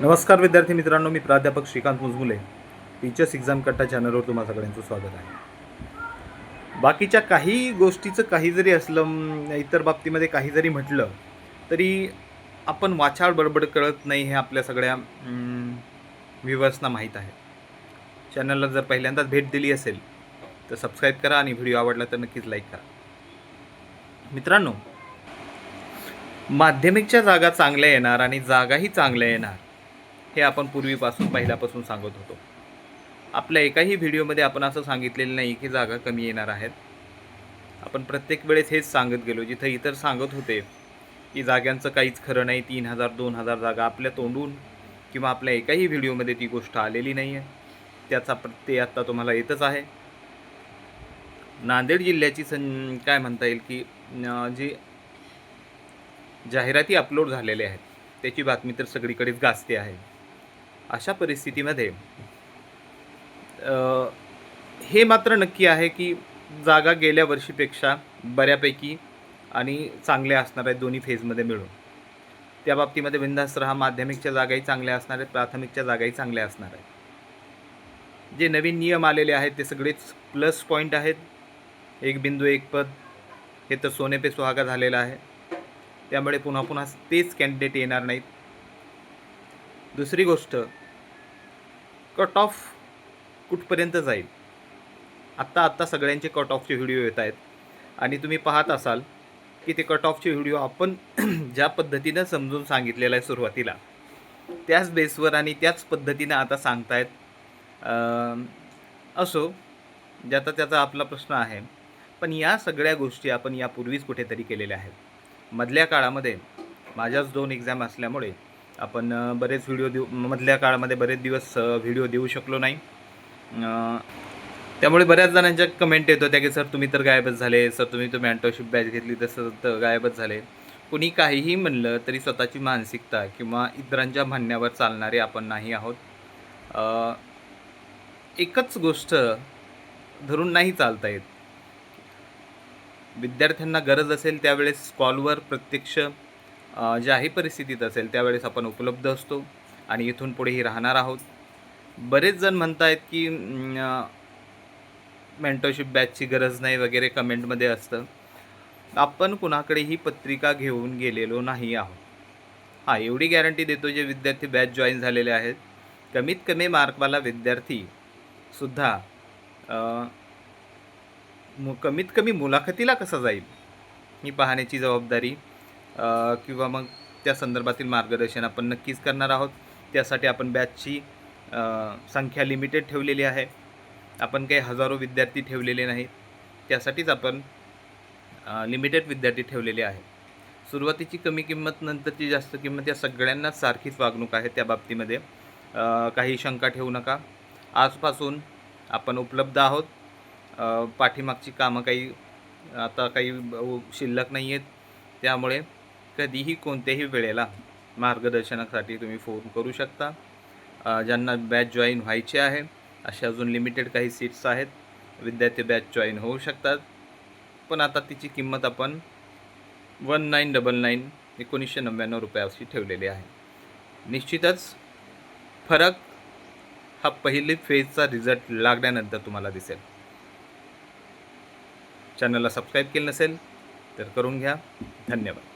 नमस्कार विद्यार्थी मित्रांनो, मी प्राध्यापक श्रीकांत मुजमुले टीचर्स एक्झाम कट्टा चॅनलवर तुम्हा सगळ्यांचं स्वागत आहे. बाकीच्या काही गोष्टीचं काही जरी असलं, इतर बाबतीमध्ये काही जरी म्हटलं तरी आपण वाचाळ बडबड कळत नाही हे आपल्या सगळ्या व्ह्युअर्सना माहीत आहे. चॅनलला जर पहिल्यांदाच भेट दिली असेल तर सबस्क्राईब करा आणि व्हिडिओ आवडला तर नक्कीच लाईक करा. मित्रांनो, माध्यमिकच्या जागा चांगल्या येणार आणि जागाही चांगल्या येणार हे आपण पूर्वीपासून पहिल्यापासून सांगत होतो. आपल्या एकाही व्हिडिओमध्ये आपण असं सांगितलेलं नाही की जागा कमी येणार आहेत. आपण प्रत्येक वेळेस हेच सांगत गेलो. जिथं इतर सांगत होते की जागांचं काहीच खरं नाही, 3,000 2,000 जागा, आपल्या तोंडून किंवा आपल्या एकाही व्हिडिओमध्ये ती गोष्ट आलेली नाही आहे. त्याचा प्रत्यय आत्ता तुम्हाला येतच आहे. नांदेड जिल्ह्याची काय म्हणता येईल की जी जाहिराती अपलोड झालेल्या आहेत त्याची बातमी तर सगळीकडेच गाजते आहे. अशा परिस्थितीमध्ये हे मात्र नक्की आहे की जागा गेल्या वर्षीपेक्षा बऱ्यापैकी आणि चांगल्या असणार आहेत दोन्ही फेजमध्ये मिळून. त्या बाबतीमध्ये बिनधास्त राहा. माध्यमिकच्या जागाही चांगल्या असणार आहेत, प्राथमिकच्या जागाही चांगल्या असणार आहेत. जे नवीन नियम आलेले आहेत ते सगळेच प्लस पॉईंट आहेत. 1 बिंदू 1 पद हे तर सोने पे सुहागा झालेलं आहे. त्यामुळे पुन्हा पुन्हा तेच कॅन्डिडेट येणार नाहीत. दुसरी गोष्ट, कट ऑफ कुठपर्यंत जाईल. आत्ता सगळ्यांचे कट ऑफचे व्हिडिओ येत आहेत आणि तुम्ही पाहत असाल की ते कट ऑफचे व्हिडिओ आपण ज्या पद्धतीनं समजून सांगितलेलं आहे सुरुवातीला त्याच बेसवर आणि त्याच पद्धतीनं आता सांगतायत. असो, ज्याचा त्याचा आपला प्रश्न आहे. पण या सगळ्या गोष्टी आपण यापूर्वीच कुठेतरी केलेल्या आहेत. मधल्या काळामध्ये माझ्याच 2 एक्झाम असल्यामुळे आपण बरेच व्हिडिओ मधल्या काळामध्ये बरेच दिवस व्हिडिओ देऊ शकलो नाही. त्यामुळे बऱ्याच जणांच्या कमेंट येत होत्या की सर तुम्ही तर गायबच झाले, सर तुम्ही तर मेंटरशिप बॅच घेतली तसं तर गायबच झाले. कुणी काहीही म्हणलं तरी स्वतःची मानसिकता किंवा इतरांच्या म्हणण्यावर चालणारे आपण नाही आहोत. एकच गोष्ट धरून नाही चालता येत. विद्यार्थ्यांना गरज असेल त्यावेळेस कॉलवर प्रत्यक्ष ज्याही परिस्थितीत असेल त्यावेळेस आपण उपलब्ध असतो आणि इथून पुढेही राहणार आहोत. बरेच जण म्हणत आहेत की मेंटरशिप बॅचची गरज नाही वगैरे कमेंटमध्ये असतं. आपण कुणाकडे ही पत्रिका घेऊन गेलेलो नाही आहोत. हां, एवढी गॅरंटी देतो, जे विद्यार्थी बॅच जॉईन झालेले आहेत कमीत कमी मार्कवाला विद्यार्थीसुद्धा कमीत कमी मुलाखतीला कसा जाईल ही पाहण्याची जबाबदारी किंवा मग त्या संदर्भातील मार्गदर्शन आपण नक्कीच करणार आहोत. त्यासाठी आपण बॅचची संख्या लिमिटेड ठेवलेली आहे. आपण काही हजारो विद्यार्थी ठेवलेले नाहीत. त्यासाठीच आपण लिमिटेड विद्यार्थी ठेवलेले आहे. सुरुवातीची कमी किंमत, नंतरची जास्त किंमत, या सगळ्यांनाच सारखीच वागणूक आहे. त्या बाबतीमध्ये काही शंका ठेवू नका. आजपासून आपण उपलब्ध आहोत. पाठीमागची कामं काही शिल्लक नाही आहेत. त्यामुळे कधीही कोणत्याही वेळेला मार्गदर्शनासाठी तुम्ही फोन करू शकता. ज्यांना बॅच जॉईन व्हायचे आहे अशा अजून लिमिटेड काही सीट्स आहेत. विद्यार्थी बॅच जॉईन होऊ शकतात. पण आता तिची किंमत आपण 1999 रुपये अशी ठेवलेली आहे. निश्चितच फरक हा पहिली फेजचा रिझल्ट लागल्यानंतर तुम्हाला दिसेल. चॅनलला सबस्क्राईब केलं नसेल तर करून घ्या. धन्यवाद.